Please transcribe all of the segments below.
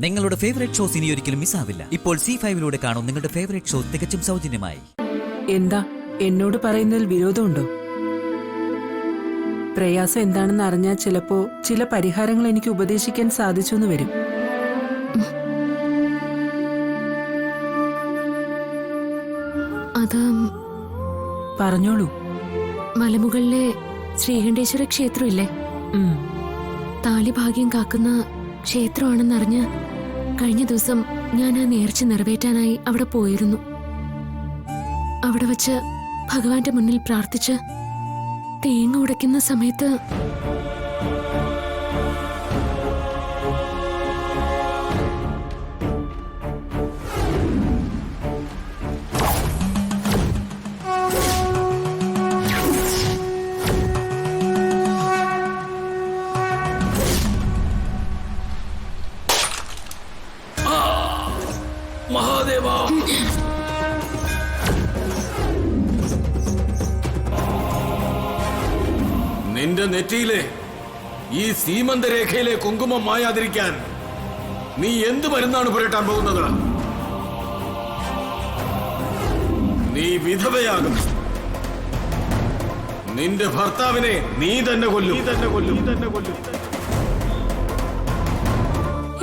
നിങ്ങളുടെ favourite shows ഇനി ഒരിക്കലും മിസ്സാവില്ല. ഇപ്പോൾ C5 കാണും നിങ്ങളുടെ ഫേവറേറ്റ് ഷോ തികച്ചും സൗജന്യമായി. എന്താ എന്നോട് പറയുന്നതിൽ വിരോധമുണ്ടോ? പ്രയാസം എന്താണെന്ന് അറിഞ്ഞാൽ ചിലപ്പോ ചില പരിഹാരങ്ങൾ എനിക്ക് ഉപദേശിക്കാൻ സാധിച്ചു വരും. അത് പറഞ്ഞോളൂ. മലമുകളിലെ ശ്രീകണ്ഠേശ്വര ക്ഷേത്രമില്ലേ, താലിഭാഗ്യം കാക്കുന്ന ക്ഷേത്രമാണെന്നറിഞ്ഞ് കഴിഞ്ഞ ദിവസം ഞാൻ ആ നേർച്ച നിറവേറ്റാനായി അവിടെ പോയിരുന്നു. അവിടെ വച്ച് ഭഗവാന്റെ മുന്നിൽ പ്രാർത്ഥിച്ച് തേങ്ങ ഉടയ്ക്കുന്ന സമയത്ത് നിന്റെ നെറ്റിയിലെ ഈ സീമന്തരേഖയിലെ കുങ്കുമം മായാതിരിക്കാൻ നീ എന്ത് മരുന്നാണ് പുരട്ടാൻ പോകുന്നത്? നീ വിധവയാകും. നിന്റെ ഭർത്താവിനെ നീ തന്നെ കൊല്ലും.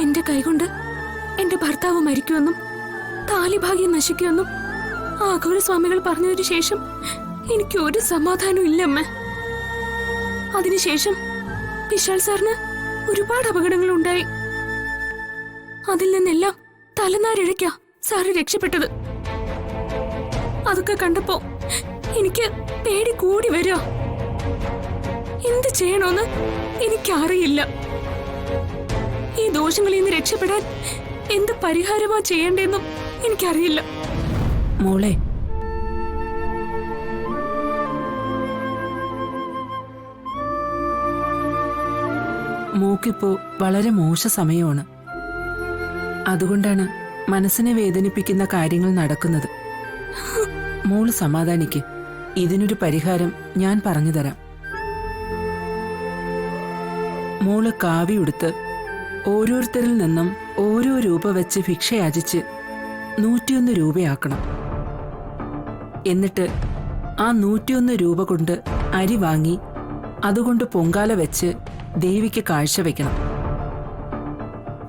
എന്റെ കൈകൊണ്ട് എന്റെ ഭർത്താവ് മരിക്കുമെന്നും താലിഭാഗ്യം നശിക്കുമെന്നും ആഘോര സ്വാമികൾ പറഞ്ഞതിനു ശേഷം എനിക്ക് ഒരു സമാധാനവും ഇല്ലമ്മ. അതിനുശേഷം വിശാൽ സാറിന് ഒരുപാട് അപകടങ്ങൾ ഉണ്ടായി. അതിൽ നിന്നെല്ലാം തലനാരിഴയ്ക്കാ സാറ് രക്ഷപ്പെട്ടത്. അതൊക്കെ കണ്ടപ്പോ എനിക്ക് പേടി കൂടി വരിക. എന്ത് ചെയ്യണോന്ന് എനിക്കറിയില്ല. ഈ ദോഷങ്ങളിൽ നിന്ന് രക്ഷപ്പെടാൻ എന്ത് പരിഹാരമാ ചെയ്യേണ്ടെന്നും എനിക്കറിയില്ല. മോളെ, മോക്കിപ്പോ വളരെ മോശ സമയമാണ്. അതുകൊണ്ടാണ് മനസ്സിനെ വേദനിപ്പിക്കുന്ന കാര്യങ്ങൾ നടക്കുന്നത്. മോള് സമാധാനിക്ക്. ഇതിനൊരു പരിഹാരം ഞാൻ പറഞ്ഞു തരാം. മോള് കാവിയുടുത്ത് ഓരോരുത്തരിൽ നിന്നും ഓരോ രൂപ വെച്ച് ഭിക്ഷയാചിച്ച് 101 രൂപയാക്കണം. എന്നിട്ട് ആ 101 രൂപ കൊണ്ട് അരി വാങ്ങി അതുകൊണ്ട് പൊങ്കാല വെച്ച് ദേവിക്ക് കാഴ്ചവെക്കണം.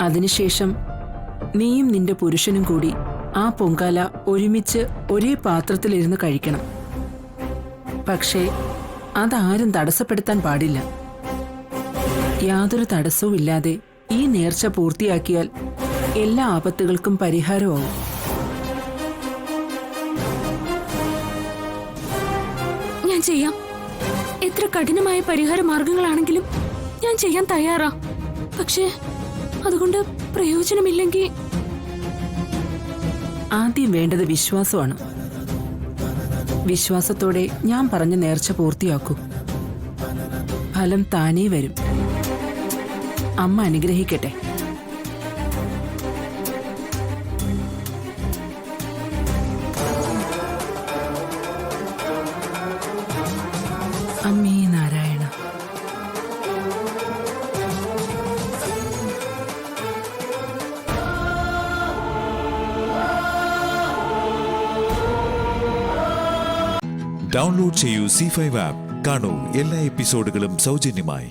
അതിനുശേഷം നീയും നിന്റെ പുരുഷനും കൂടി ആ പൊങ്കാല ഒരുമിച്ച് ഒരേ പാത്രത്തിലിരുന്ന് കഴിക്കണം. പക്ഷേ അതാരും തടസ്സപ്പെടുത്താൻ പാടില്ല. യാതൊരു തടസ്സവും ഇല്ലാതെ ഈ നേർച്ച പൂർത്തിയാക്കിയാൽ എല്ലാ ആപത്തുകൾക്കും പരിഹാരമാവും. ഞാൻ ചെയ്യാം. എത്ര കഠിനമായ പരിഹാര മാർഗങ്ങളാണെങ്കിലും ഞാൻ ചെയ്യാൻ തയ്യാറാ. പക്ഷേ അതുകൊണ്ട് പ്രയോജനമില്ലെങ്കിൽ? ആദ്യം വേണ്ടത് വിശ്വാസമാണ്. വിശ്വാസത്തോടെ ഞാൻ പറഞ്ഞ നേർച്ച പൂർത്തിയാക്കൂ. ഫലം താനേ വരും. അമ്മ അനുഗ്രഹിക്കട്ടെ. അമ്മേ നാരായണ. ഡൗൺലോഡ് ചെയ്യൂ C5 ആപ്പ്. കാണൂ എല്ലാ എപ്പിസോഡുകളും സൗജന്യമായി.